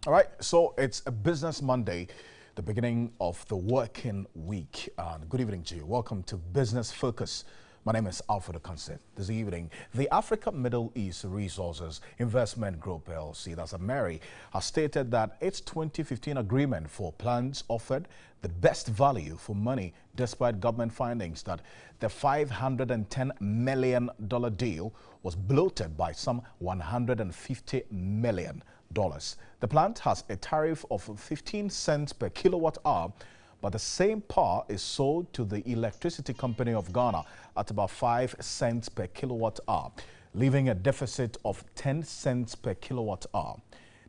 All right, so it's a business Monday, the beginning of the working week. Good evening to you. Welcome to Business Focus. My name is Alfred Okanse. This evening, the Africa Middle East Resources Investment Group LLC, that's AMERI, has stated that its 2015 agreement for plants offered the best value for money despite government findings that the $510 million deal was bloated by some $150 million. The plant has a tariff of 15 cents per kilowatt hour, but the same power is sold to the Electricity Company of Ghana at about 5 cents per kilowatt hour, leaving a deficit of 10 cents per kilowatt hour.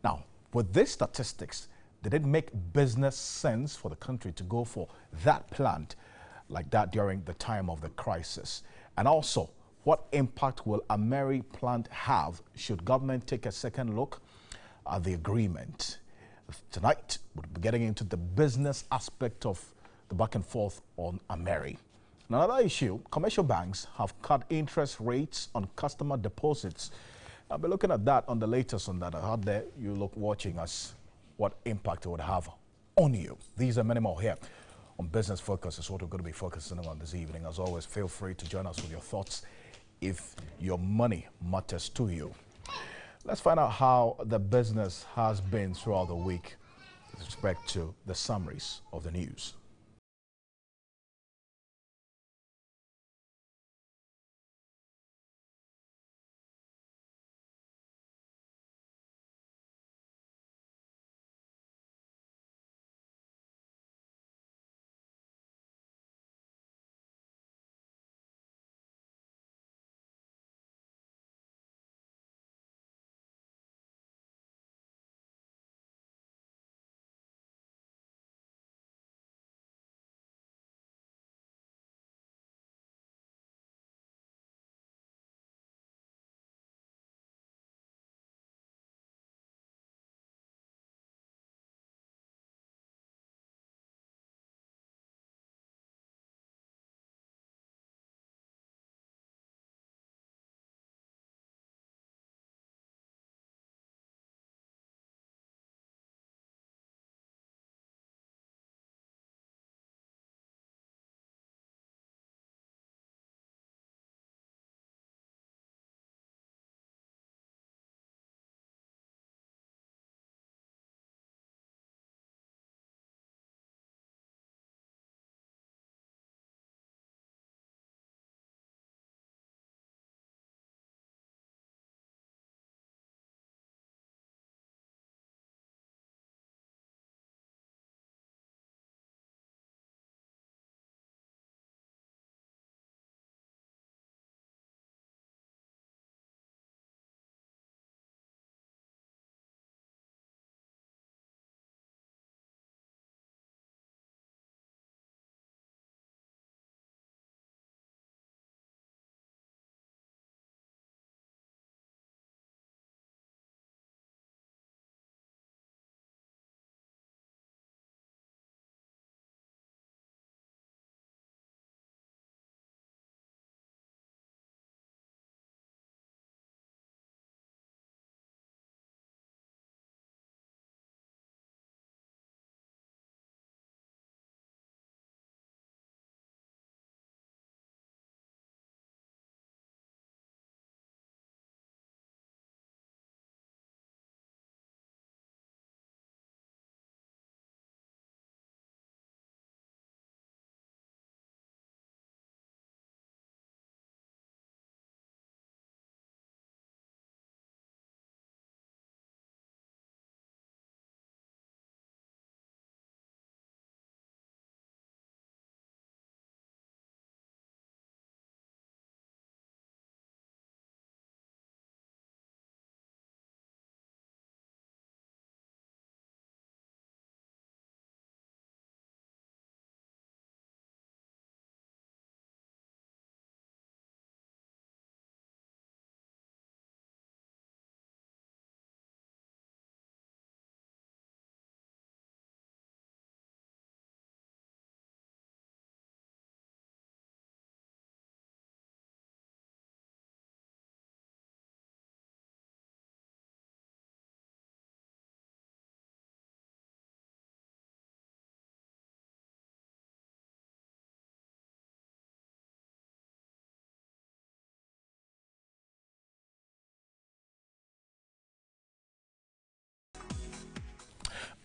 Now, with these statistics, did it make business sense for the country to go for that plant like that during the time of the crisis? And also, what impact will AMERI plant have should government take a second look at the agreement? Tonight, we'll be getting into the business aspect of the back and forth on AMERI. Another issue, commercial banks have cut interest rates on customer deposits. I'll be looking at that on the latest on that. Out there, you look watching us, what impact it would have on you. These are many more here on Business Focus. Is what we're going to be focusing on this evening. As always, feel free to join us with your thoughts if your money matters to you. Let's find out how the business has been throughout the week with respect to the summaries of the news.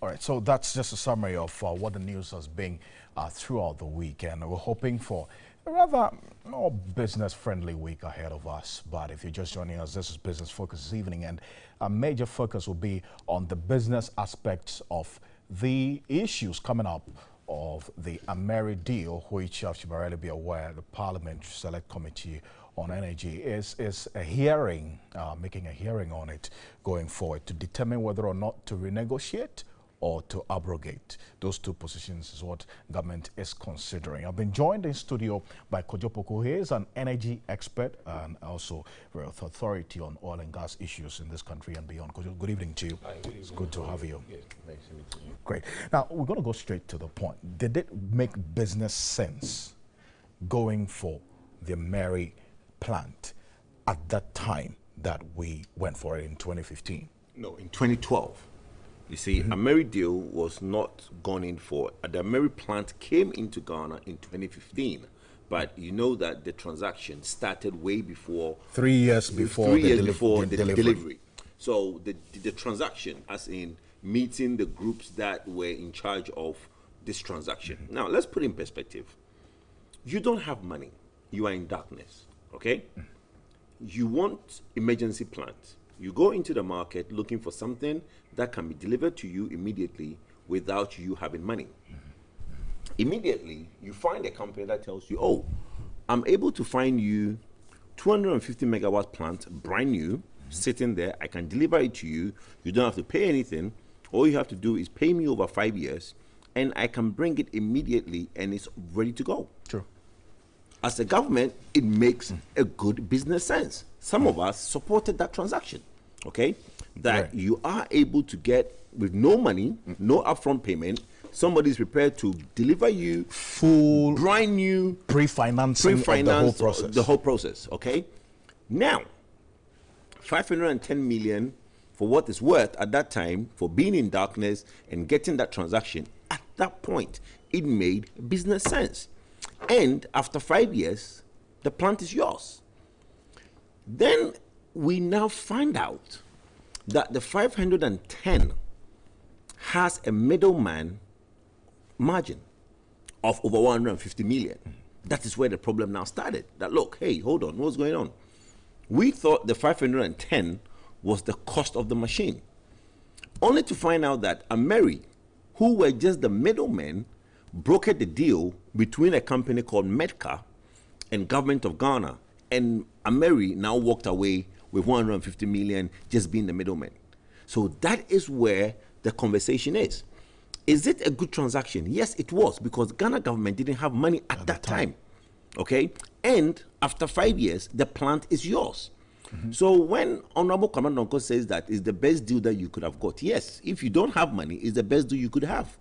All right, so that's just a summary of what the news has been throughout the week, and we're hoping for a rather more business-friendly week ahead of us. But if you're just joining us, this is Business Focus this evening, and a major focus will be on the business aspects of the issues coming up of the Ameri deal, which you should already be aware, the Parliament Select Committee on Energy is a hearing, making a hearing on it going forward to determine whether or not to renegotiate or to abrogate. Those two positions is what government is considering. I've been joined in studio by Kojo Poku. He is an energy expert and also with authority on oil and gas issues in this country and beyond. Kojo, good evening to you. Hi, good evening. It's good to have you. Yeah, nice to meet you. Great. Now, we're going to go straight to the point. Did it make business sense going for the Ameri plant at that time that we went for it in 2015? No, in 2012. You see, Ameri deal was not gone in for. The Ameri plant came into Ghana in 2015, but you know that the transaction started way before. 3 years before the delivery. So the transaction, as in meeting the groups that were in charge of this transaction. Now, let's put it in perspective. You don't have money. You are in darkness, okay? You want emergency plans. You go into the market looking for something that can be delivered to you immediately without you having money. Immediately, you find a company that tells you, oh, I'm able to find you 250 megawatt plant, brand new, sitting there. I can deliver it to you. You don't have to pay anything. All you have to do is pay me over 5 years, and I can bring it immediately, and it's ready to go. True. As a government, it makes a good business sense. Some of us supported that transaction, okay? That Right. you are able to get, with no money, no upfront payment, somebody is prepared to deliver you Full brand new pre-financing of the whole process. Okay? Now, 510 million for what it's worth at that time, for being in darkness and getting that transaction, at that point, it made business sense. And after 5 years, the plant is yours. Then we now find out that the 510 has a middleman margin of over 150 million. That is where the problem now started. That, look, hey, hold on, what's going on? We thought the 510 was the cost of the machine, only to find out that Ameri, who were just the middlemen, brokered the deal between a company called Medca and government of Ghana, and Ameri now walked away with 150 million just being the middleman. So that is where the conversation is. Is it a good transaction? Yes, it was, because Ghana government didn't have money at that time. Okay? And after 5 years, the plant is yours. So when Honorable Commander Nonko says that is the best deal that you could have got, yes, if you don't have money, it's the best deal you could have.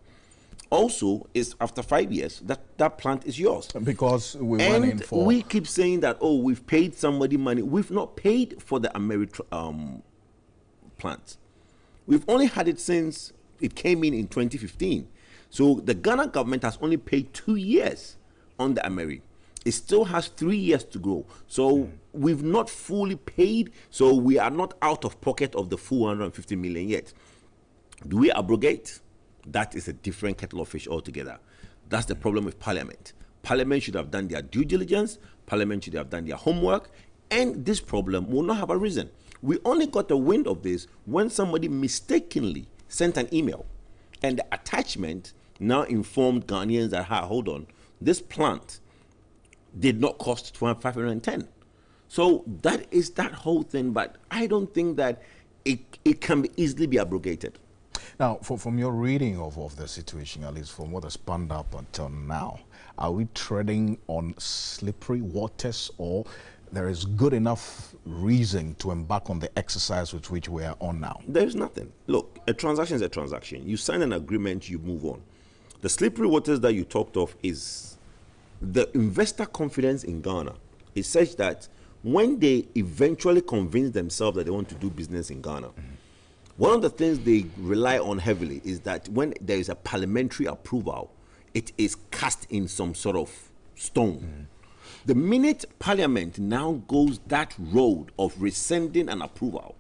Also, is after 5 years, that plant is yours. Because we went in for... we keep saying that, oh, we've paid somebody money. We've not paid for the Ameri plant. We've only had it since it came in 2015. So the Ghana government has only paid 2 years on the Ameri. It still has 3 years to go. So we've not fully paid. So we are not out of pocket of the full 150 million yet. Do we abrogate? That is a different kettle of fish altogether. That's the problem with Parliament. Parliament should have done their due diligence. Parliament should have done their homework. And this problem will not have arisen. We only got the wind of this when somebody mistakenly sent an email. And the attachment now informed Ghanaians that, hold on, this plant did not cost 510. So that is that whole thing. But I don't think that it can easily be abrogated. Now, from your reading of the situation, at least from what has panned up until now, are we treading on slippery waters, or there is good enough reason to embark on the exercise with which we are on now? There is nothing. Look, a transaction is a transaction. You sign an agreement, you move on. The slippery waters that you talked of is the investor confidence in Ghana is such that when they eventually convince themselves that they want to do business in Ghana, one of the things they rely on heavily is that when there is a parliamentary approval, it is cast in some sort of stone. The minute Parliament now goes that road of rescinding an approval,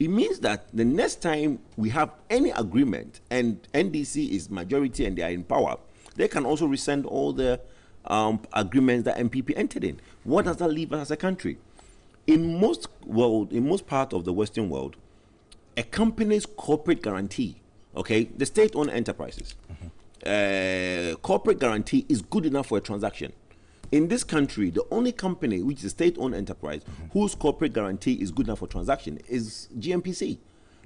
it means that the next time we have any agreement and NDC is majority and they are in power, they can also rescind all the agreements that MPP entered in. What does that leave us as a country? In most part of the Western world, a company's corporate guarantee, okay, the state-owned enterprises, corporate guarantee is good enough for a transaction. In this country, the only company which is a state-owned enterprise whose corporate guarantee is good enough for transaction is GMPC,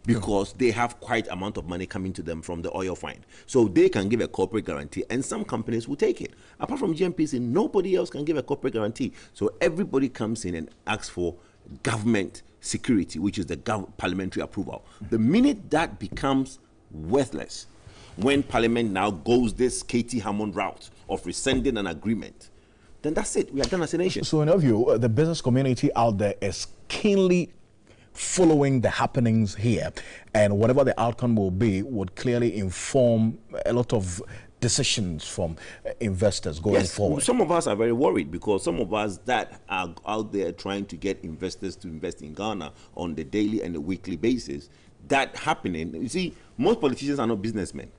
because they have quite amount of money coming to them from the oil find. So they can give a corporate guarantee, and some companies will take it. Apart from GMPC, nobody else can give a corporate guarantee. So everybody comes in and asks for government security, which is the parliamentary approval. The minute that becomes worthless, when Parliament now goes this Katie Hammond route of rescinding an agreement, then that's it. We are done as a nation. So in your view, the business community out there is keenly following the happenings here, and whatever the outcome will be would clearly inform a lot of decisions from investors going forward. Some of us are very worried because some of us that are out there trying to get investors to invest in Ghana on the daily and the weekly basis, that happening, you see, most politicians are not businessmen.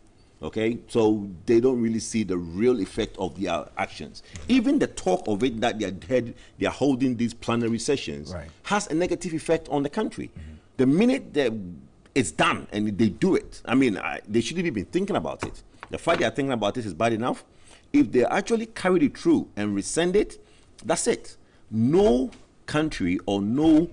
Okay, so they don't really see the real effect of their actions. Even the talk of it that they are holding these plenary sessions has a negative effect on the country. The minute that it's done and they do it, I mean, they shouldn't even be thinking about it. The fact they are thinking about it is bad enough. If they actually carried it through and rescind it, that's it. No country or no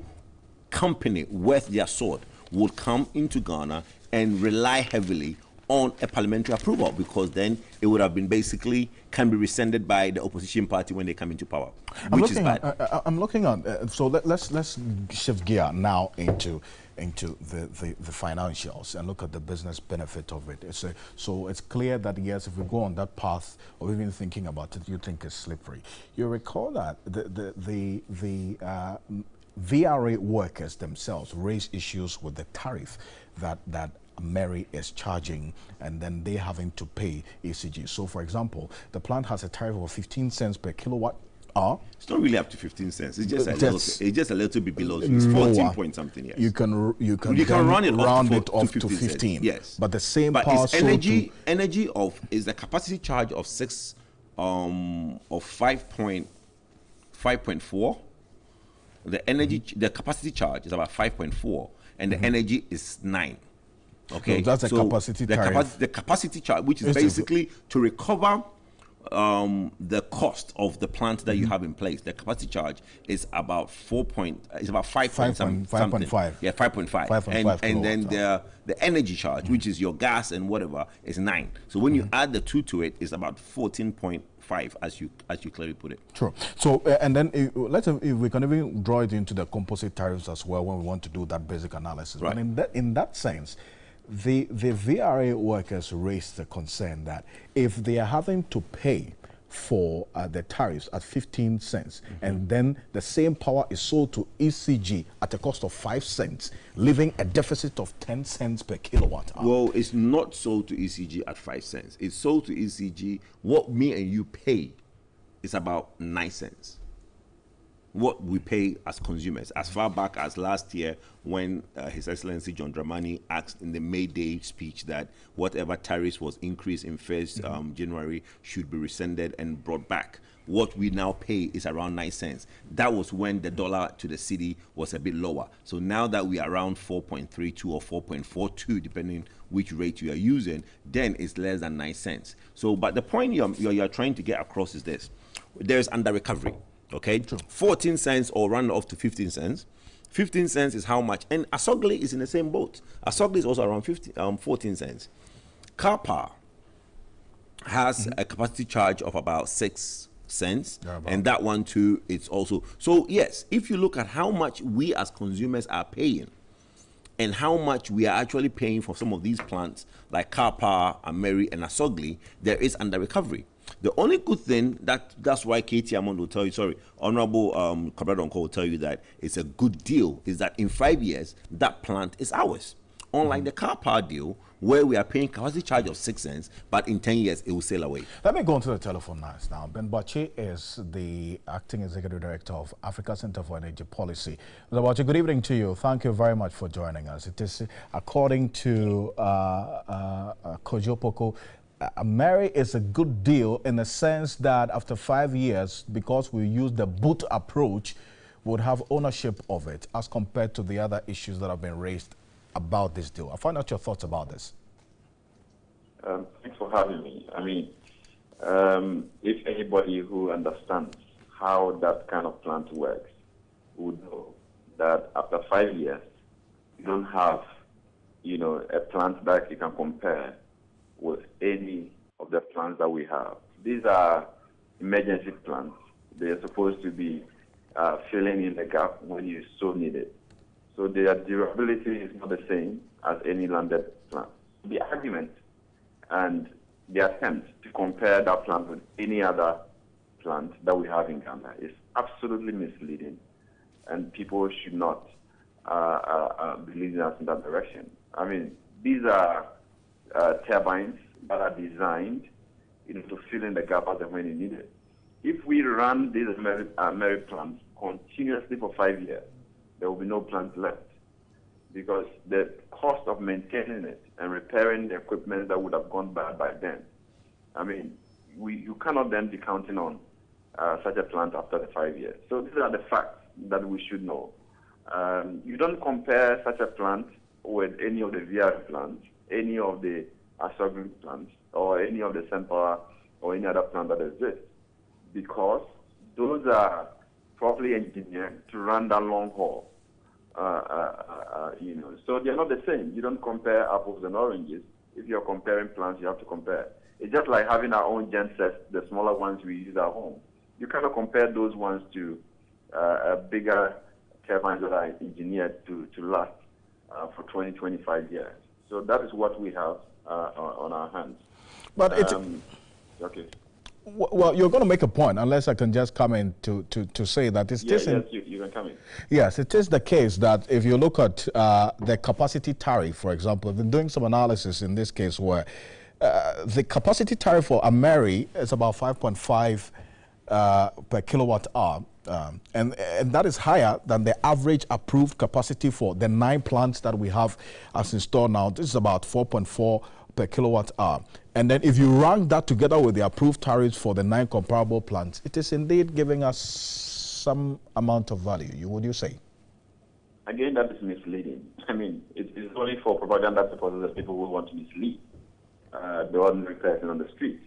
company worth their salt would come into Ghana and rely heavily on a parliamentary approval, because then it would have been basically can be rescinded by the opposition party when they come into power, which is bad. I'm looking at so let's shift gear now into the financials and look at the business benefit of it. So it's clear that yes, if we go on that path of even thinking about it, you think it's slippery. You recall that the VRA workers themselves raised issues with the tariff that Mary is charging, and then they having to pay ECG. So, for example, the plant has a tariff of 15 cents per kilowatt hour. It's not really up to 15 cents. It's just a little bit below. It's 14 point something. Yes. You can round it off to 15. Yes. But the same but power it's energy is the capacity charge of 5.4. The energy, the capacity charge is about 5.4, and the energy is 9. Okay, so that's the capacity tariff. The capacity charge, which is basically to recover the cost of the plant that you have in place. The capacity charge is about 5.5. Yeah, 5.5. And then the energy charge, which is your gas and whatever, is 9. So when you add the two to it, it's about 14.5, as you clearly put it. True. So and then if we can even draw it into the composite tariffs as well when we want to do that basic analysis. Right. But in that sense, the VRA workers raised the concern that if they are having to pay for the tariffs at 15 cents and then the same power is sold to ECG at a cost of 5 cents, leaving a deficit of 10 cents per kilowatt hour. Well, it's not sold to ECG at 5 cents. It's sold to ECG. What me and you pay is about 9 cents. What we pay as consumers, as far back as last year when His Excellency John Dramani asked in the May Day speech that whatever tariffs was increased in 1st January should be rescinded and brought back. What we now pay is around 9 cents. That was when the dollar to the cedi was a bit lower. So now that we are around 4.32 or 4.42, depending which rate you are using, then it's less than 9 cents. So, but the point you're trying to get across is this: there's under recovery. Okay, true. 14 cents or round off to 15 cents. 15 cents is how much? And Asogli is in the same boat. Asogli is also around 14 cents. Kapa has a capacity charge of about 6 cents, and that one too, it's also. So yes, if you look at how much we as consumers are paying and how much we are actually paying for some of these plants like Kapa, Ameri, and Asogli, there is under recovery. The only good thing, that's why Katie Hammond will tell you, Honorable Kabradonko will tell you that it's a good deal, is that in 5 years, that plant is ours. Unlike the car power deal, where we are paying capacity charge of 6 cents, but in 10 years it will sail away. Let me go on to the telephone lines now. Ben Bachi is the Acting Executive Director of Africa Center for Energy Policy. Mr. Bachi, good evening to you. Thank you very much for joining us. It is, according to Kojo Poko, Mary is a good deal in the sense that after 5 years, because we use the boot approach, we would have ownership of it as compared to the other issues that have been raised about this deal. I'll find out your thoughts about this. Thanks for having me. I mean, if anybody who understands how that kind of plant works would know that after 5 years, you don't have, a plant that you can compare with any of the plants that we have. These are emergency plants. They are supposed to be filling in the gap when you so need it. So their durability is not the same as any landed plant. The argument and the attempt to compare that plant with any other plant that we have in Ghana is absolutely misleading, and people should not be leading us in that direction. I mean, these are turbines that are designed to fill in the gap as and when you need it. If we run these Mary plants continuously for 5 years, there will be no plants left, because the cost of maintaining it and repairing the equipment that would have gone bad by then, I mean, you cannot then be counting on such a plant after the 5 years. So these are the facts that we should know. You don't compare such a plant with any of the VR plants, any of the Asogrim plants, or any of the SunPower or any other plant that exists, because those are properly engineered to run that long haul. So they're not the same. You don't compare apples and oranges. If you're comparing plants, you have to compare. It's just like having our own gensets, the smaller ones we use at home. You cannot compare those ones to bigger turbines that are engineered to last for 20, 25 years. So that is what we have on our hands. But it's okay. Well, you're going to make a point, unless I can just come in to say that it's yes, you can come in. Yes, it is the case that if you look at the capacity tariff, for example, I've been doing some analysis in this case where the capacity tariff for Ameri is about 5.5 per kilowatt hour, and that is higher than the average approved capacity for the 9 plants that we have as installed now. This is about 4.4 per kilowatt hour. And then if you rank that together with the approved tariffs for the 9 comparable plants, it is indeed giving us some amount of value, would you say? Again, that is misleading. I mean, it's only for propaganda purposes that people who want to mislead the ordinary person on the street.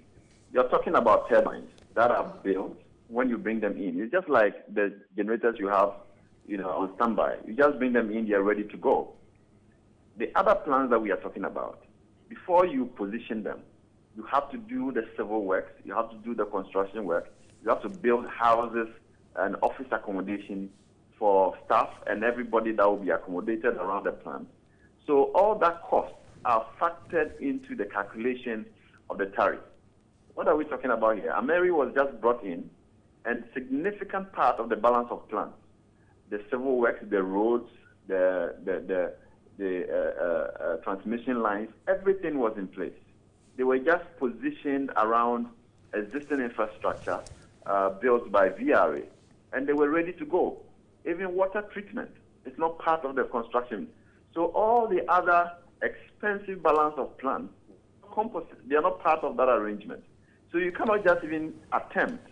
You're talking about turbines that are built when you bring them in. It's just like the generators you have, on standby. You just bring them in, they're ready to go. The other plants that we are talking about, before you position them, you have to do the civil works, you have to do the construction work, you have to build houses and office accommodation for staff and everybody that will be accommodated around the plant. So all that costs are factored into the calculation of the tariff. What are we talking about here? Ameri was just brought in, and significant part of the balance of plant, the civil works, the roads, the transmission lines, everything was in place. They were just positioned around existing infrastructure built by VRA, and they were ready to go. Even water treatment is not part of the construction. So all the other expensive balance of plant, composite, they are not part of that arrangement. So you cannot just even attempt,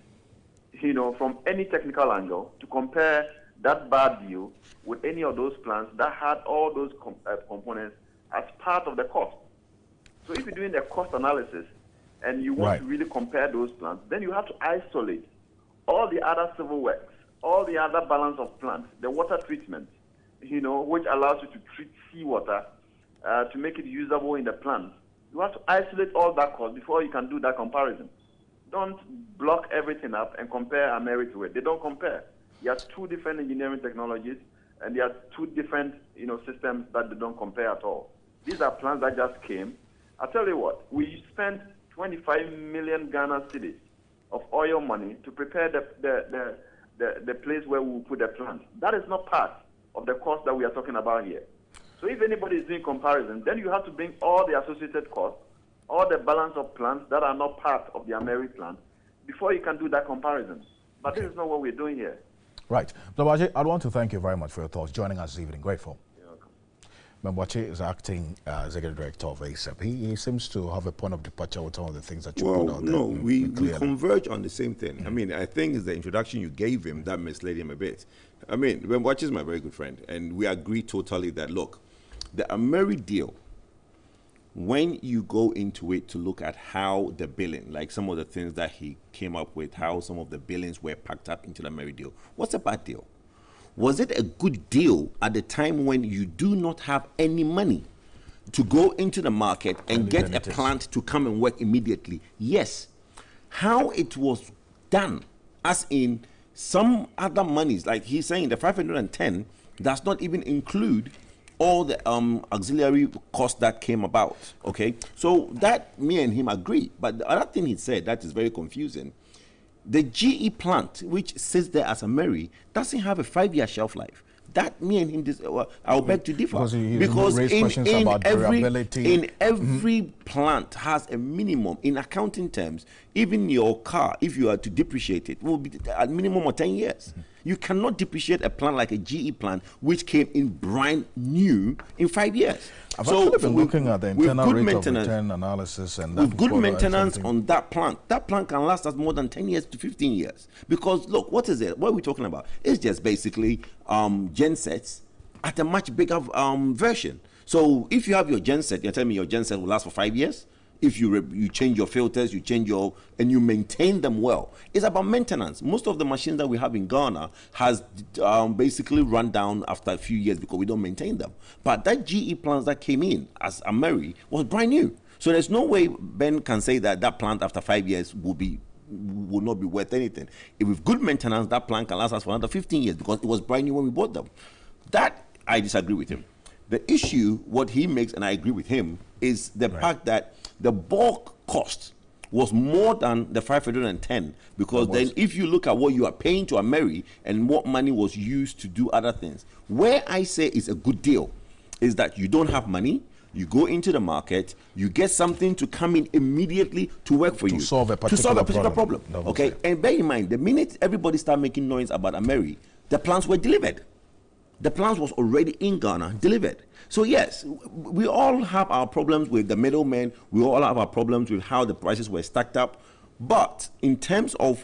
from any technical angle to compare that bad deal with any of those plants that had all those components as part of the cost. So if you're doing the cost analysis and you want to really compare those plants, then you have to isolate all the other civil works, all the other balance of plants, the water treatment, which allows you to treat seawater to make it usable in the plant. You have to isolate all that cost before you can do that comparison. Don't block everything up and compare Ameri to it. They don't compare. There are 2 different engineering technologies, and there are 2 different systems that they don't compare at all. These are plants that just came. I'll tell you what, we spent 25 million Ghana cedis of oil money to prepare the place where we will put the plant. That is not part of the cost that we are talking about here. So if anybody is doing comparison, then you have to bring all the associated costs, all the balance of plants that are not part of the Ameri plant, before you can do that comparison. But this is not what we're doing here. Right. Mbabache, I want to thank you very much for your thoughts, joining us this evening. Grateful. You're welcome. Mbabache is acting executive director of ASAP. He seems to have a point of departure with some of the things that you put out there. No, we converge on the same thing. I mean, I think it's the introduction you gave him that misled him a bit. I mean, Mbabache is my very good friend, and we agree totally that, look, the Ameri deal, when you go into it to look at how the billing, like some of the things that he came up with, how some of the billings were packed up into the Ameri deal, what's a bad deal? Was it a good deal at the time when you do not have any money to go into the market and get a plant to come and work immediately? Yes. How it was done, as in some other monies, like he's saying the 510 does not even include all the auxiliary costs that came about, okay? So that, me and him agree. But the other thing he said that is very confusing, the GE plant, which sits there as Ameri, doesn't have a 5-year shelf life. That, me and him, I'll beg to differ. Because in every plant has a minimum, in accounting terms, even your car, if you are to depreciate it, will be at minimum of 10 years. You cannot depreciate a plant like a GE plant, which came in brand new in 5 years. I've actually been looking at the internal rate of return analysis, and with good maintenance on that plant can last us more than 10 years to 15 years. Because look, what is it? What are we talking about? It's just basically gensets at a much bigger version. So if you have your genset, you're telling me your genset will last for 5 years? If you change your filters, and you maintain them well. It's about maintenance. Most of the machines that we have in Ghana has basically run down after a few years because we don't maintain them. But that GE plant that came in as Ameri was brand new. So there's no way Ben can say that that plant after 5 years will not be worth anything. If with good maintenance, that plant can last us for another 15 years because it was brand new when we bought them. That, I disagree with him. The issue, what he makes, and I agree with him, is the fact that the bulk cost was more than the 510, because then if you look at what you are paying to Ameri and what money was used to do other things, where I say it's a good deal is that you don't have money, you go into the market, you get something to come in immediately to work for you. To solve a particular problem. Okay, and bear in mind, the minute everybody started making noise about Ameri, the plants were delivered. The plants was already in Ghana, delivered. So yes, we all have our problems with the middlemen. We all have our problems with how the prices were stacked up. But in terms of,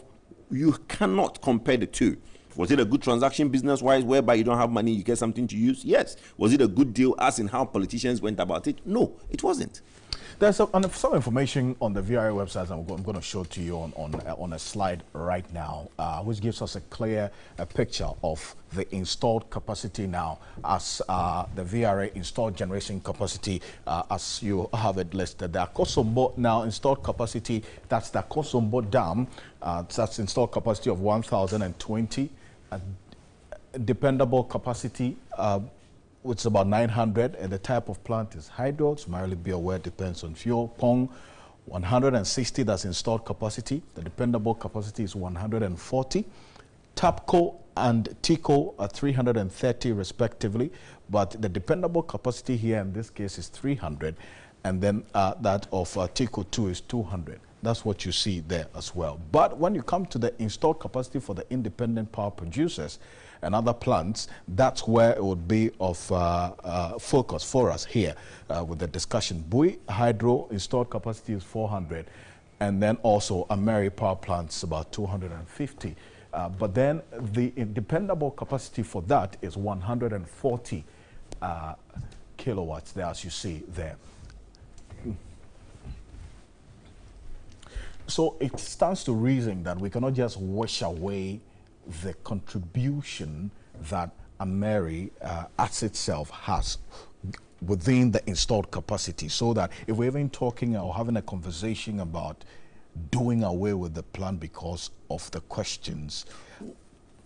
you cannot compare the two. Was it a good transaction business-wise, whereby you don't have money, you get something to use? Yes. Was it a good deal as in how politicians went about it? No, it wasn't. There's some information on the VRA website I'm going to show to you on a slide right now, which gives us a clear picture of the installed capacity now as the VRA installed generation capacity as you have it listed. The Akosombo now installed capacity, that's the Akosombo Dam, that's installed capacity of 1,020, dependable capacity it's about 900, and the type of plant is hydro. So merely be aware, depends on fuel. Pong, 160, that's installed capacity. The dependable capacity is 140. TAPCO and TICO are 330 respectively, but the dependable capacity here in this case is 300, and then that of TICO 2 is 200. That's what you see there as well. But when you come to the installed capacity for the independent power producers and other plants, that's where it would be of focus for us here with the discussion. Bui Hydro installed capacity is 400, and then also Ameri power plants about 250. But then the dependable capacity for that is 140 kilowatts there, as you see there. So it stands to reason that we cannot just wash away the contribution that Ameri as itself has within the installed capacity, so that if we're even talking or having a conversation about doing away with the plan because of the questions.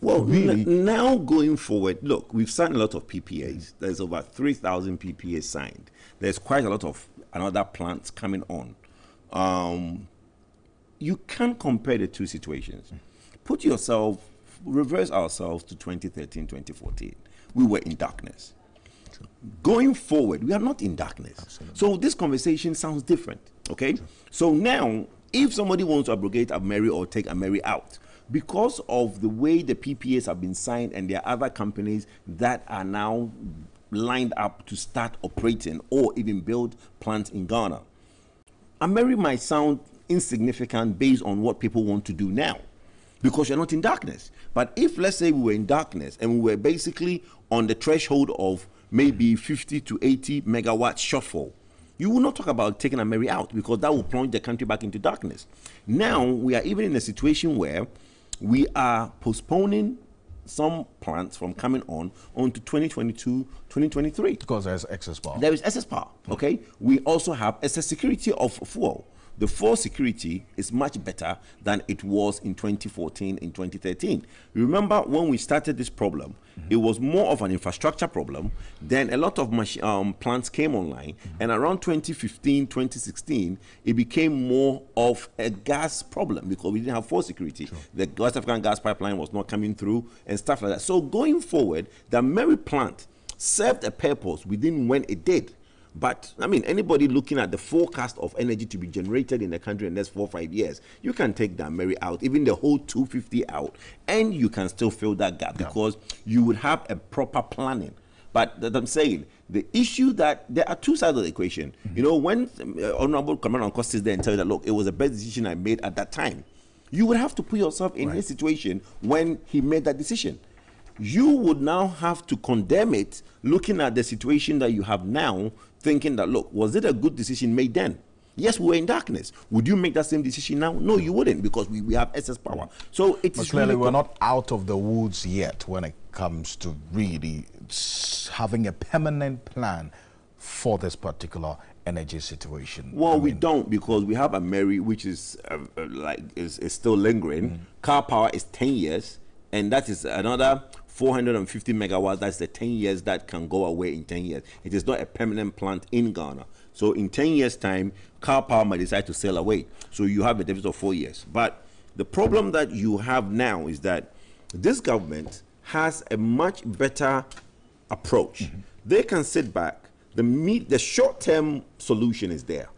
Well, really, now going forward, look, we've signed a lot of PPAs. There's over 3,000 PPAs signed. There's quite a lot of another plants coming on. You can't compare the two situations. Reverse ourselves to 2013, 2014. We were in darkness. Going forward, we are not in darkness. Absolutely. So this conversation sounds different, okay? So now, if somebody wants to abrogate Ameri or take Ameri out, because of the way the PPAs have been signed and there are other companies that are now lined up to start operating or even build plants in Ghana, Ameri might sound insignificant based on what people want to do now, because you're not in darkness. But if, let's say, we were in darkness and we were basically on the threshold of maybe 50 to 80 megawatt shortfall, you will not talk about taking Ameri out, because that will plunge the country back into darkness. Now we are even in a situation where we are postponing some plants from coming on to 2022, 2023. Because there's excess power. There is excess power, okay? We also have excess security of fuel. The fuel security is much better than it was in 2014 and 2013. Remember when we started this problem, it was more of an infrastructure problem. Then a lot of plants came online, and around 2015, 2016, it became more of a gas problem because we didn't have fuel security. Sure. The West African gas pipeline was not coming through and stuff like that. So going forward, the Ameri plant served a purpose within when it did. But, I mean, anybody looking at the forecast of energy to be generated in the country in the next 4 or 5 years, you can take the Ameri out, even the whole 250 out, and you can still fill that gap because you would have a proper planning. But that I'm saying, the issue that there are two sides of the equation. You know, when Honorable Commander Nko sits there and tells you that, look, it was the best decision I made at that time, you would have to put yourself in his situation when he made that decision. You would now have to condemn it, looking at the situation that you have now, thinking that, look, was it a good decision made then? Yes, we were in darkness. Would you make that same decision now? No, you wouldn't, because we have excess power. So it is clearly really we're not out of the woods yet when it comes to really having a permanent plan for this particular energy situation. Well, we don't, because we have Ameri, which is is still lingering. Car power is 10 years, and that is another 450 megawatts. That's the 10 years that can go away in 10 years. It is not a permanent plant in Ghana. So in 10 years' time, car power might decide to sail away. So you have a deficit of 4 years. But the problem that you have now is that this government has a much better approach. They can sit back. The short-term solution is there.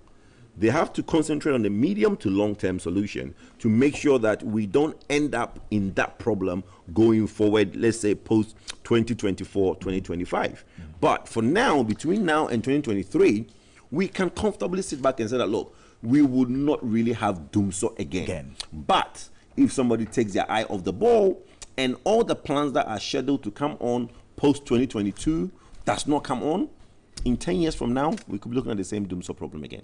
They have to concentrate on the medium to long-term solution to make sure that we don't end up in that problem going forward, let's say post 2024, 2025. But for now, between now and 2023, we can comfortably sit back and say that, look, we would not really have doomsday again. But if somebody takes their eye off the ball and all the plans that are scheduled to come on post 2022 does not come on, in 10 years from now, we could be looking at the same doomsday problem again.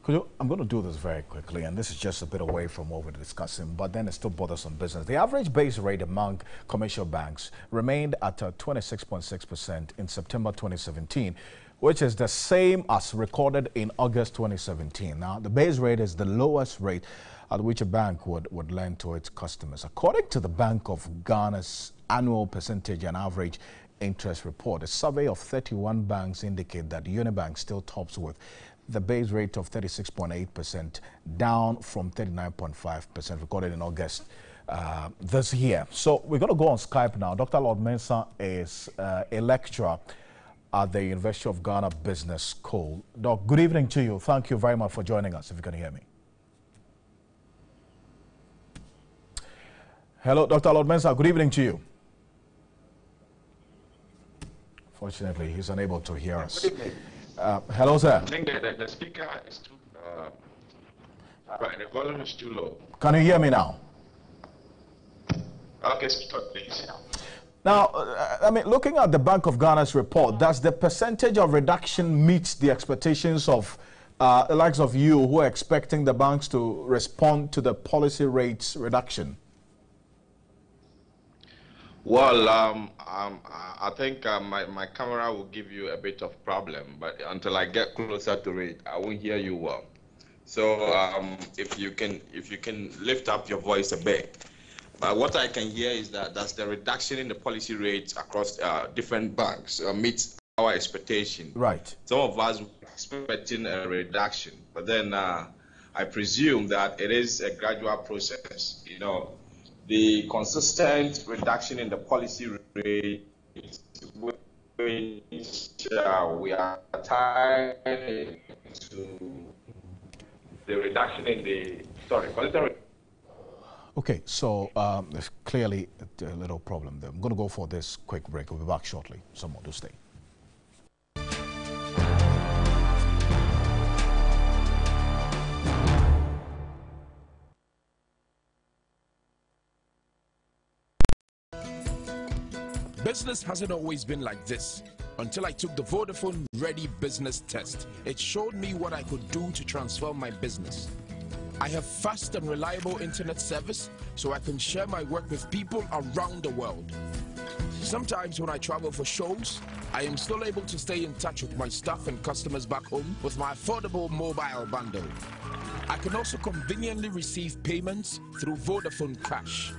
I'm going to do this very quickly, and this is just a bit away from what we're discussing, but then it still bothers on business. The average base rate among commercial banks remained at 26.6% in September 2017, which is the same as recorded in August 2017. Now, the base rate is the lowest rate at which a bank would lend to its customers. According to the Bank of Ghana's annual percentage and average interest report, a survey of 31 banks indicate that Unibank still tops with the base rate of 36.8%, down from 39.5% recorded in August this year. So we're going to go on Skype now. Dr. Lord Mensah is a lecturer at the University of Ghana Business School. Doc, good evening to you. Thank you very much for joining us, if you can hear me. Hello, Dr. Lord Mensah, good evening to you. Fortunately, he's unable to hear us. Hello, sir. I think that the speaker is too, right, the volume is too low. Can you hear me now? Okay, speak up, please. Now, I mean, looking at the Bank of Ghana's report, does the percentage of reduction meet the expectations of the likes of you who are expecting the banks to respond to the policy rates reduction? Well, I think my camera will give you a bit of problem, but until I get closer to it, I won't hear you well. So if you can lift up your voice a bit. But what I can hear is that does the reduction in the policy rates across different banks meet our expectation? Right. Some of us were expecting a reduction, but then I presume that it is a gradual process. You know, the consistent reduction in the policy rate will which we are tied to the reduction in the, Okay, so there's clearly a little problem there. I'm going to go for this quick break. We'll be back shortly. Some more to stay. Business hasn't always been like this. Until I took the Vodafone Ready Business Test. It showed me what I could do to transform my business. I have fast and reliable internet service, so I can share my work with people around the world. Sometimes when I travel for shows, I am still able to stay in touch with my staff and customers back home with my affordable mobile bundle. I can also conveniently receive payments through Vodafone Cash.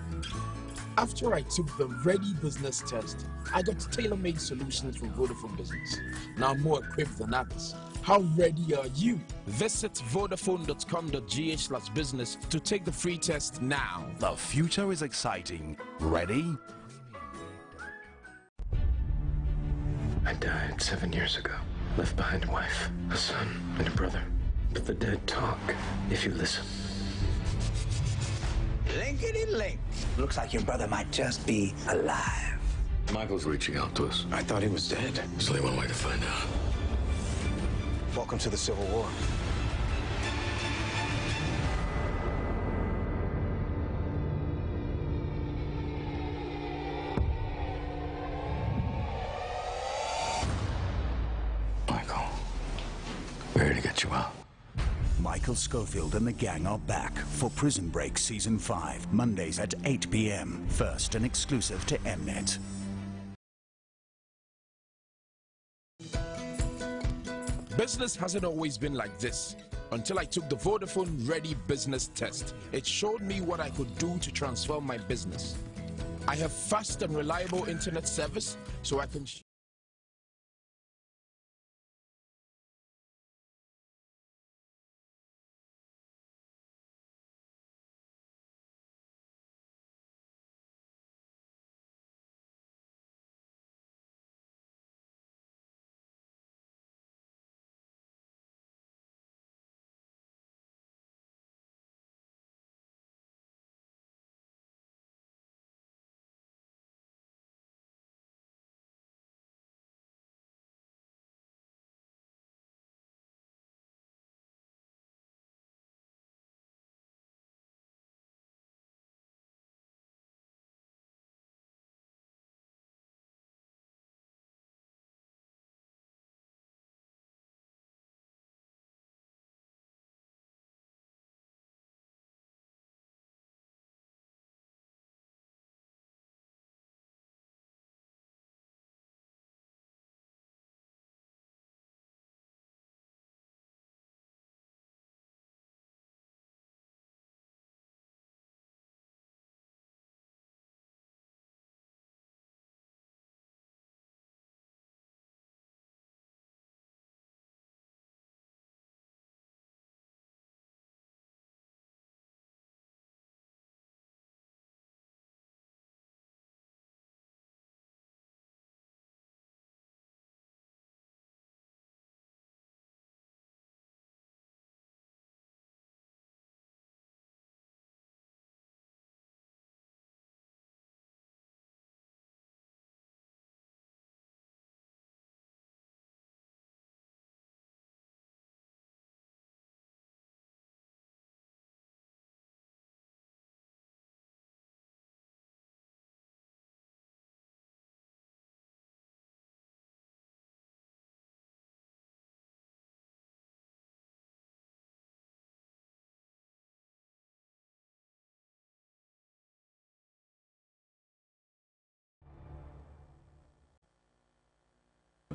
After I took the Ready Business Test, I got tailor-made solutions from Vodafone Business. Now I'm more equipped than others. How ready are you? Visit vodafone.com.gh/business to take the free test now. The future is exciting. Ready? I died 7 years ago. Left behind a wife, a son, and a brother. But the dead talk if you listen. Linkety-link. Looks like your brother might just be alive. Michael's reaching out to us. I thought he was dead. There's only one way to find out. Welcome to the Civil War. Michael, we're here to get you out. Michael Schofield and the gang are back for Prison Break Season 5, Mondays at 8 p.m. First and exclusive to Mnet. Business hasn't always been like this. Until I took the Vodafone Ready Business Test. It showed me what I could do to transform my business. I have fast and reliable internet service, so I can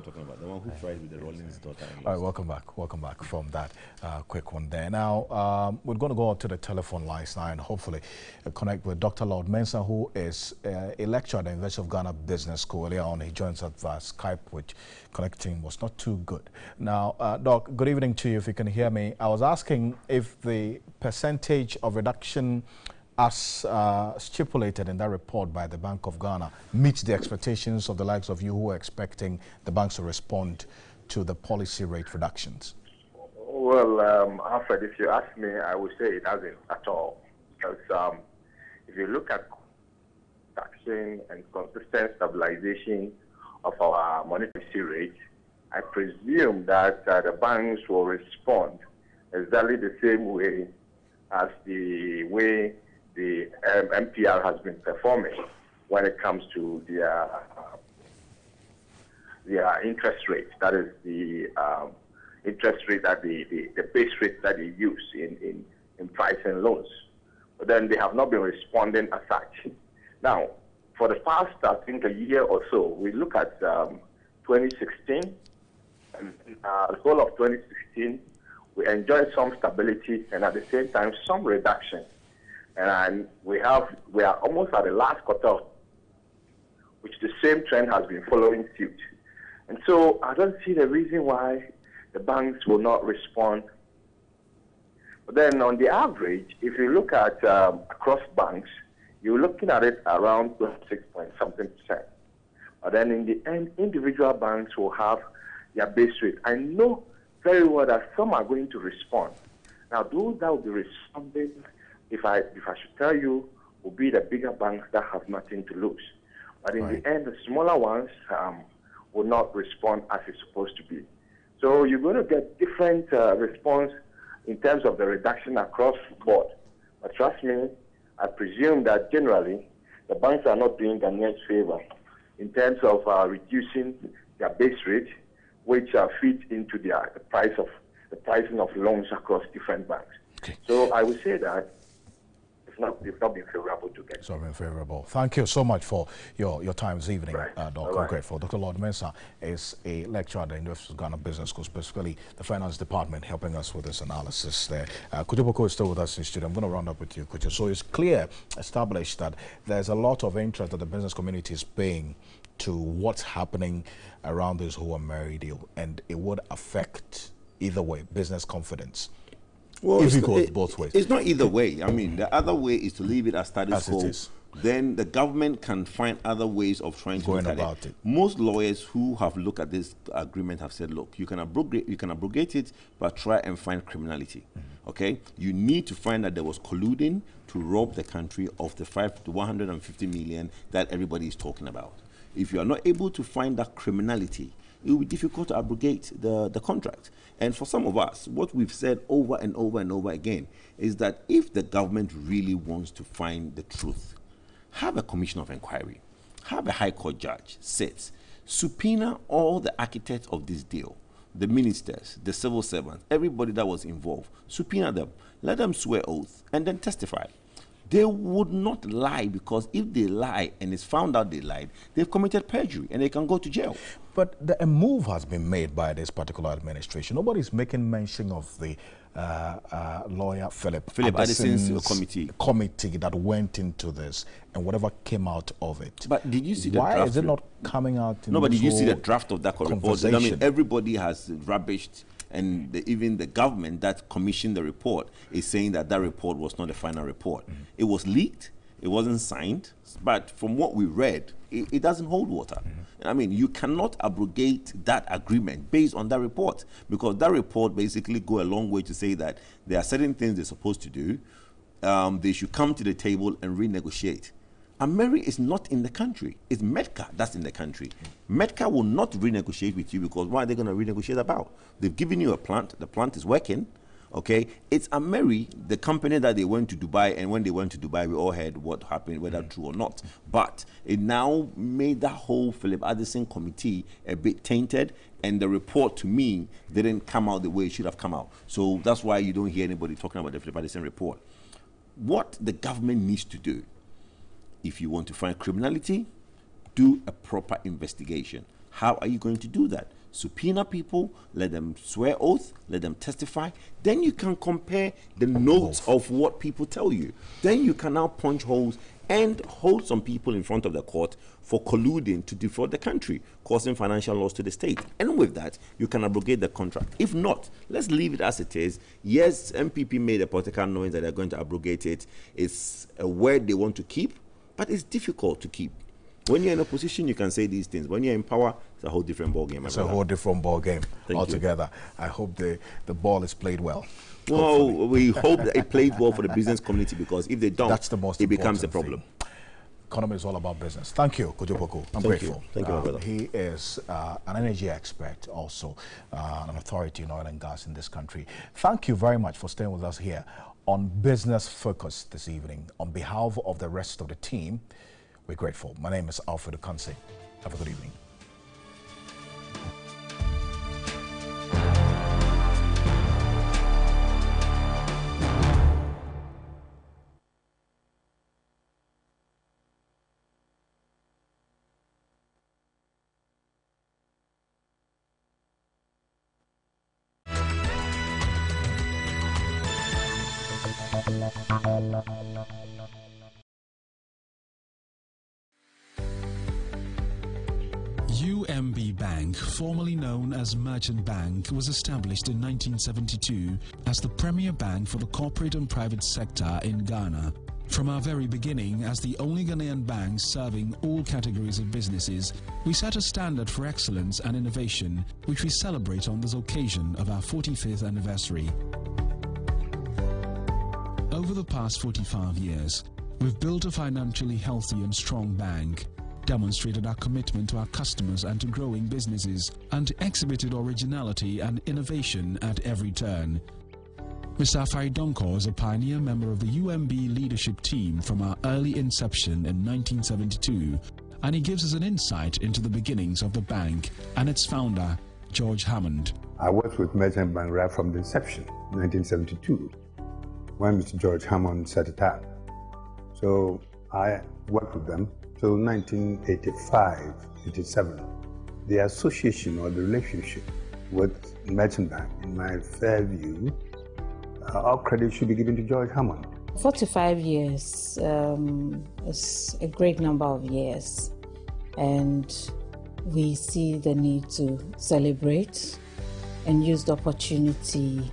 Talking about the one who tried with the Rollins daughter. All right, welcome back from that quick one there. Now, we're going to go to the telephone lines now and hopefully connect with Dr. Lord Mensah, who is a lecturer at the University of Ghana Business School. Earlier on, he joins us via Skype, which connecting was not too good. Now, Doc, good evening to you, if you can hear me. I was asking if the percentage of reduction as stipulated in that report by the Bank of Ghana, meet the expectations of the likes of you who are expecting the banks to respond to the policy rate reductions? Well, Alfred, if you ask me, I would say it doesn't at all. Because if you look at taxing and consistent stabilization of our monetary rate, I presume that the banks will respond exactly the same way as the way the MPR has been performing when it comes to their interest rate. That is the interest rate that the base rate that they use in pricing loans. But then they have not been responding as such. Now, for the past, I think, a year or so, we look at 2016, and the whole of 2016, we enjoyed some stability and at the same time some reduction. And we are almost at the last quarter, which the same trend has been following suit. And so I don't see the reason why the banks will not respond. But then on the average, if you look at across banks, you're looking at it around 26-point-something%. But then in the end, individual banks will have their base rate. I know very well that some are going to respond. Now, those that will be responding, if I should tell you, will be the bigger banks that have nothing to lose. But in the end, the smaller ones will not respond as it's supposed to be. So you're going to get different response in terms of the reduction across the board. But trust me, I presume that generally the banks are not doing Ghanaians favor in terms of reducing their base rate, which feeds into the pricing of loans across different banks. Okay. So I would say that it's not been favorable to get. It's not been favorable. Thank you so much for your time this evening, Doc. I'm grateful. Dr. Lord Mensah is a lecturer at the University of Ghana Business School, specifically the finance department, helping us with this analysis there. Kujaboko is still with us in studio. I'm going to round up with you, Kujo. So it's clear, established, that there's a lot of interest that the business community is paying to what's happening around this whole married deal, and it would affect either way business confidence. Well, if it goes both ways. It's not either way. I mean, the other way is to leave it as status quo. Then the government can find other ways of trying to look at it. Most lawyers who have looked at this agreement have said, look, you can abrogate it, but try and find criminality. Okay? You need to find that there was colluding to rob the country of the 150 million that everybody is talking about. If you are not able to find that criminality, it will be difficult to abrogate the contract. And for some of us, what we've said over and over and over again is that if the government really wants to find the truth, have a commission of inquiry, have a high court judge sit, subpoena all the architects of this deal, the ministers, the civil servants, everybody that was involved, subpoena them, let them swear oath, and then testify. They would not lie, because if they lie and it's found out they lied, they've committed perjury and they can go to jail. But a move has been made by this particular administration. Nobody's making mention of the lawyer Philip Addison's committee that went into this and whatever came out of it. But did you see the draft? Why is it not coming out in No, but did you see the draft of that report? I mean, everybody has rubbished, and even the government that commissioned the report is saying that that report was not a final report. It was leaked, it wasn't signed, but from what we read, it doesn't hold water. I mean, you cannot abrogate that agreement based on that report, because that report basically go a long way to say that there are certain things they're supposed to do. They should come to the table and renegotiate. And Mary is not in the country. It's Medca that's in the country. Medca will not renegotiate with you, because what are they going to renegotiate about? They've given you a plant. The plant is working. Okay, it's Ameri, the company that they went to Dubai, and when they went to Dubai, we all heard what happened, whether true or not. But it now made that whole Philip Addison committee a bit tainted, and the report to me didn't come out the way it should have come out. So that's why you don't hear anybody talking about the Philip Addison report. What the government needs to do, if you want to find criminality, do a proper investigation. How are you going to do that? subpoena people, let them swear oath, let them testify. Then you can compare the notes of what people tell you. Then you can now punch holes and hold some people in front of the court for colluding to defraud the country, causing financial loss to the state. And with that, you can abrogate the contract. If not, let's leave it as it is. Yes, MPP made a political noise that they're going to abrogate it. It's a word they want to keep, but it's difficult to keep. When you're in opposition, you can say these things. When you're in power, it's a whole different ball game. It's a whole different ball game altogether. I hope the ball is played well. Well, we hope that it plays well for the business community, because if they don't, that's the most it becomes a problem. Economy is all about business. Thank you, Kojo Poku. I'm grateful. Thank you, my brother. He is an energy expert, also an authority in oil and gas in this country. Thank you very much for staying with us here on Business Focus this evening. On behalf of the rest of the team, we're grateful. My name is Alfred Okanse. Have a good evening. UMB Bank, formerly known as Merchant Bank, was established in 1972 as the premier bank for the corporate and private sector in Ghana. From our very beginning, as the only Ghanaian bank serving all categories of businesses, we set a standard for excellence and innovation, which we celebrate on this occasion of our 45th anniversary. Over the past 45 years, we've built a financially healthy and strong bank, demonstrated our commitment to our customers and to growing businesses, and exhibited originality and innovation at every turn. Mr. Afari Donko is a pioneer member of the UMB leadership team from our early inception in 1972, and he gives us an insight into the beginnings of the bank and its founder, George Hammond. I worked with Merchant Bank right from the inception, 1972, when Mr. George Hammond set it up. So I worked with them till 1985, 87. The association or the relationship with Merchant Bank, in my fair view, all credit should be given to George Hammond. 45 years is a great number of years, and we see the need to celebrate and use the opportunity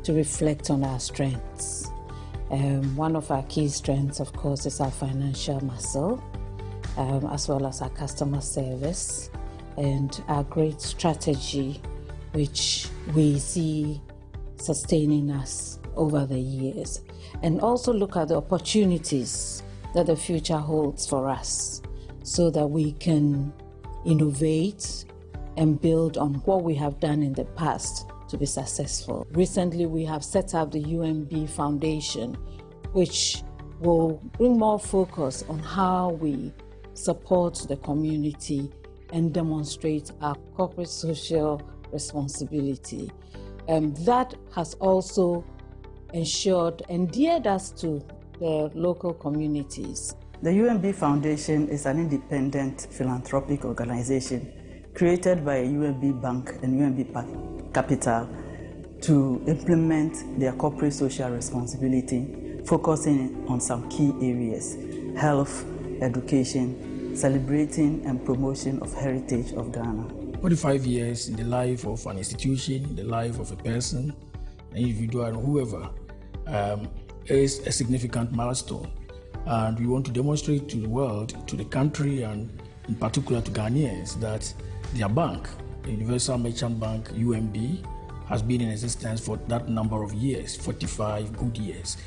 to reflect on our strengths. One of our key strengths, of course, is our financial muscle, as well as our customer service and our great strategy, which we see sustaining us over the years, and also look at the opportunities that the future holds for us so that we can innovate and build on what we have done in the past to be successful. Recently, we have set up the UMB Foundation, which will bring more focus on how we support the community and demonstrate our corporate social responsibility. That has also ensured, endeared us to the local communities. The UMB Foundation is an independent philanthropic organization created by UMB Bank and UMB Capital to implement their corporate social responsibility, focusing on some key areas: health, education, celebrating and promotion of heritage of Ghana. 45 years in the life of an institution, in the life of a person, an individual, and whoever, is a significant milestone. And we want to demonstrate to the world, to the country, and in particular to Ghanaians, that their bank, the Universal Merchant Bank, UMB, has been in existence for that number of years, 45 good years.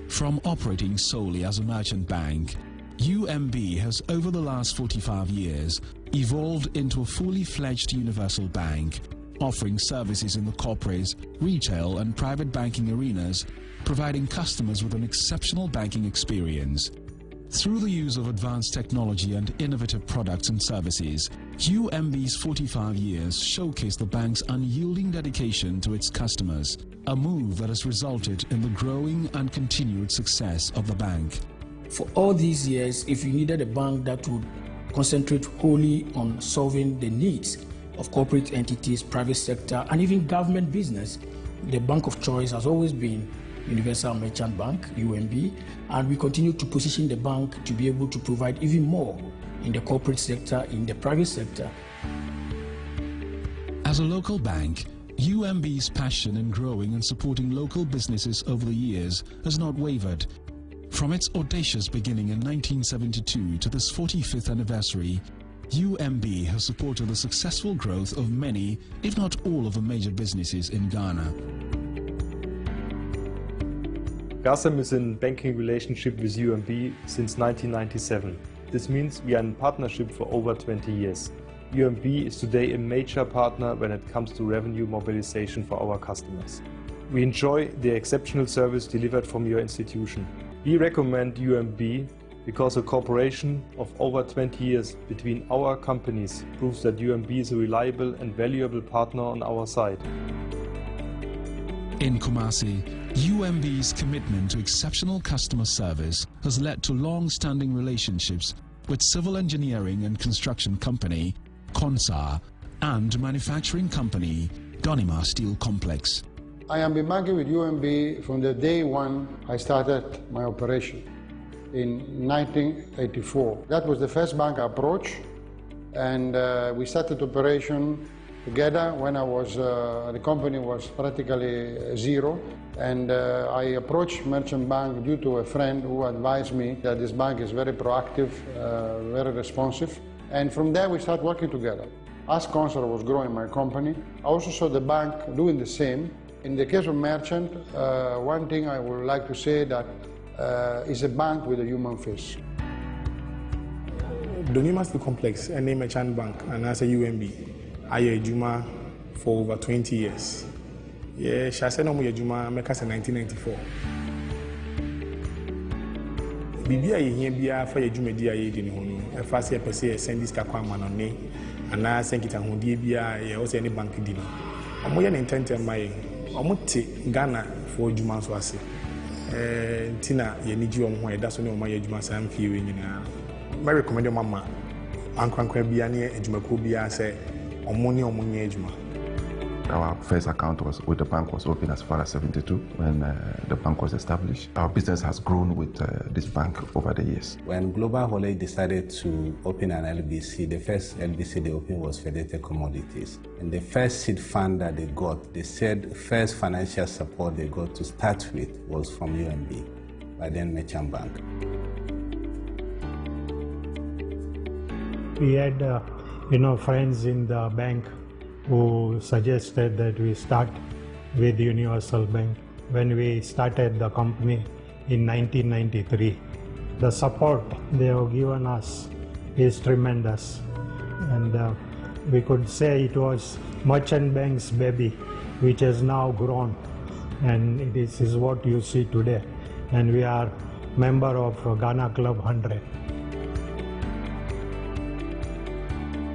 From operating solely as a merchant bank, UMB has, over the last 45 years, evolved into a fully fledged universal bank, offering services in the corporate, retail, and private banking arenas, providing customers with an exceptional banking experience. Through the use of advanced technology and innovative products and services, UMB's 45 years showcase the bank's unyielding dedication to its customers, a move that has resulted in the growing and continued success of the bank. For all these years, if you needed a bank that would concentrate wholly on solving the needs of corporate entities, private sector, and even government business, the bank of choice has always been Universal Merchant Bank, UMB, and we continue to position the bank to be able to provide even more in the corporate sector, in the private sector. As a local bank, UMB's passion in growing and supporting local businesses over the years has not wavered. From its audacious beginning in 1972 to this 45th anniversary, UMB has supported the successful growth of many, if not all, of the major businesses in Ghana. GASM is in banking relationship with UMB since 1997. This means we are in partnership for over 20 years. UMB is today a major partner when it comes to revenue mobilization for our customers. We enjoy the exceptional service delivered from your institution. We recommend UMB because a cooperation of over 20 years between our companies proves that UMB is a reliable and valuable partner on our side. In Kumasi, UMB's commitment to exceptional customer service has led to long-standing relationships with civil engineering and construction company, Consar, and manufacturing company, Donima Steel Complex. I have been banking with UMB from the day one I started my operation in 1984. That was the first bank approach, and we started operation together when I was, the company was practically zero, and I approached Merchant Bank due to a friend who advised me that this bank is very proactive, very responsive, and from there we started working together. As Consor was growing my company, I also saw the bank doing the same. In the case of Merchant, one thing I would like to say that is a bank with a human face. Donima Steel Complex and Merchant Bank and as a UMB. I am Juma for over 20 years. Yeah, Shaseno mo Juma make us in 1994. Bibia ye bia fa ye Juma dia ye di ne ho no. E fa se pese send this kakwa manone ana senkita ho die bia ye o se any bank di no. Omo ye ne intente mai. Omo te Ghana for Juma so ase. Ntina ye ni ji omo ho e da so ne omo ye Juma san fie we nyina. I recommend mama ankwankwa bia ne ejumako bia se Our first account with the bank was opened as far as 72 when the bank was established. Our business has grown with this bank over the years. When Global Holiday decided to open an LBC, the first LBC they opened was Federated Commodities. And the first seed fund that they got, they said first financial support they got to start with was from UMB, by then Merchant Bank. We had friends in the bank who suggested that we start with Universal Bank. When we started the company in 1993, the support they have given us is tremendous, and we could say it was Merchant Bank's baby, which has now grown, and this is what you see today, and we are member of Ghana Club 100.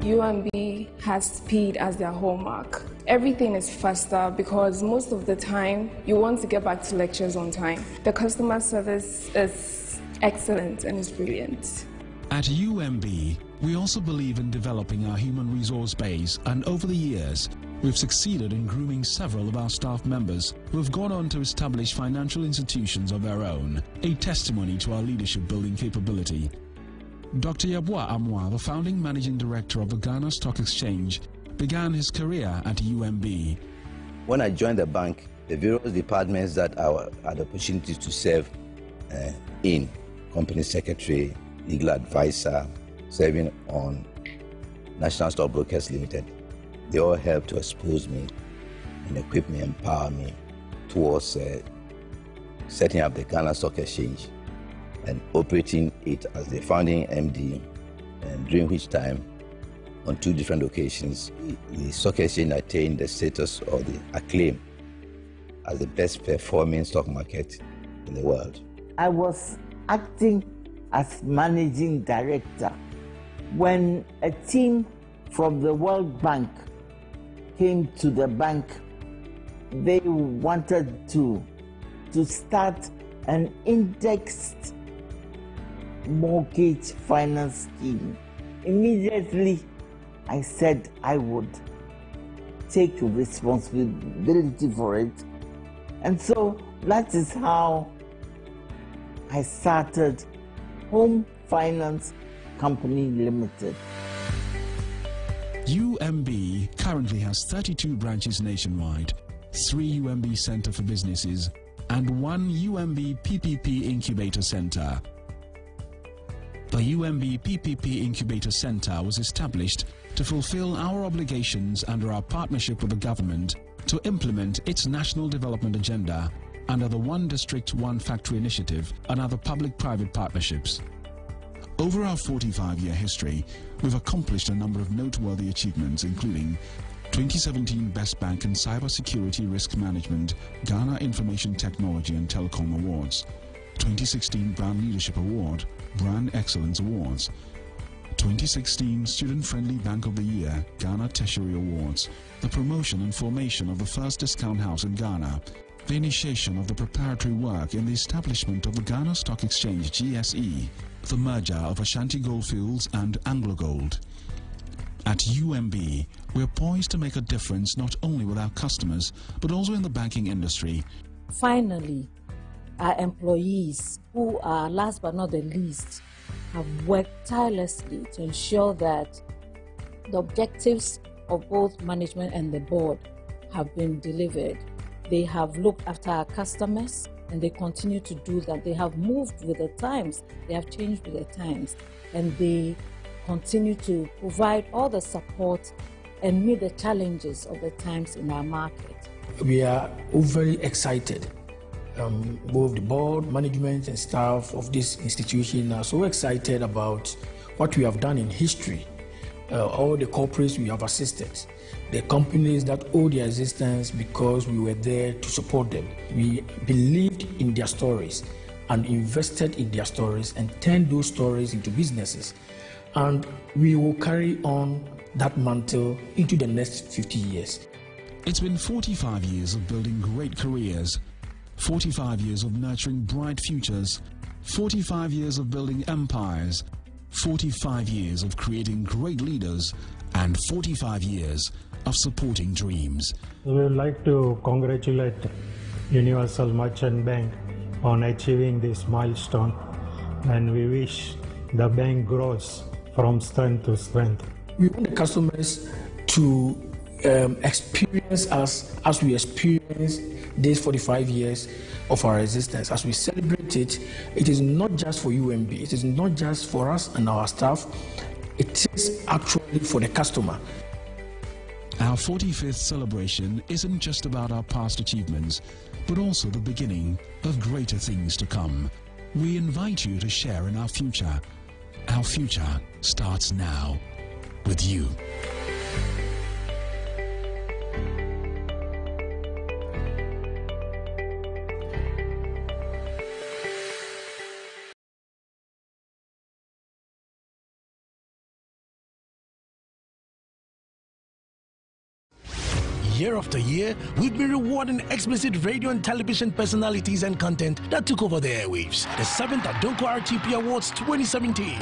UMB has speed as their hallmark. Everything is faster because most of the time you want to get back to lectures on time. The customer service is excellent and is brilliant. At UMB, we also believe in developing our human resource base, and over the years, we've succeeded in grooming several of our staff members who have gone on to establish financial institutions of their own, a testimony to our leadership building capability. Dr. Yabwa Amwa, the founding managing director of the Ghana Stock Exchange, began his career at UMB. When I joined the bank, the various departments that I had the opportunity to serve in, company secretary, legal advisor, serving on National Stockbrokers Limited, they all helped to expose me and equip me, empower me towards setting up the Ghana Stock Exchange and operating it as the founding MD, and during which time, on 2 different occasions, the stock exchange attained the status or the acclaim as the best performing stock market in the world. I was acting as managing director when a team from the World Bank came to the bank. They wanted to start an indexed mortgage finance scheme. Immediately, I said I would take responsibility for it. And so that is how I started Home Finance Company Limited. UMB currently has 32 branches nationwide, 3 UMB Center for Businesses, and 1 UMB PPP Incubator Center. The UMB PPP Incubator Center was established to fulfill our obligations under our partnership with the government to implement its national development agenda under the One District, One Factory initiative and other public-private partnerships. Over our 45-year history, we've accomplished a number of noteworthy achievements, including 2017 Best Bank in Cybersecurity Risk Management, Ghana Information Technology and Telecom Awards, 2016 Brand Leadership Award, Brand Excellence Awards, 2016 Student Friendly Bank of the Year, Ghana Tertiary Awards, the promotion and formation of the first discount house in Ghana, the initiation of the preparatory work in the establishment of the Ghana Stock Exchange GSE, the merger of Ashanti Goldfields and Anglo Gold. At UMB, we're poised to make a difference not only with our customers, but also in the banking industry. Finally, our employees, who are last but not the least, have worked tirelessly to ensure that the objectives of both management and the board have been delivered. They have looked after our customers, and they continue to do that. They have moved with the times, they have changed with the times, and they continue to provide all the support and meet the challenges of the times in our market. We are very excited. Both the board, management and staff of this institution are so excited about what we have done in history. All the corporates we have assisted, the companies that owe their existence because we were there to support them. We believed in their stories and invested in their stories and turned those stories into businesses. And we will carry on that mantle into the next 50 years. It's been 45 years of building great careers, 45 years of nurturing bright futures, 45 years of building empires, 45 years of creating great leaders, and 45 years of supporting dreams. We would like to congratulate Universal Merchant Bank on achieving this milestone, and we wish the bank grows from strength to strength. We want the customers to experience us as we experience these 45 years of our existence. As we celebrate it, it is not just for UMB, it is not just for us and our staff, it is actually for the customer. Our 45th celebration isn't just about our past achievements, but also the beginning of greater things to come. We invite you to share in our future. Our future starts now with you. Year after year, we've been rewarding explicit radio and television personalities and content that took over the airwaves. The 7th Adonko RTP Awards 2017.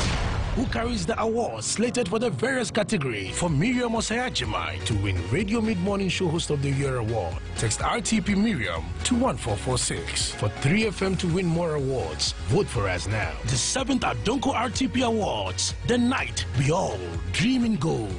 Who carries the awards slated for the various categories? For Miriam Osayajimai to win Radio Mid-Morning Show Host of the Year award. Text RTP Miriam to 1446. For 3FM to win more awards, vote for us now. The 7th Adonko RTP Awards. The night we all dream in gold.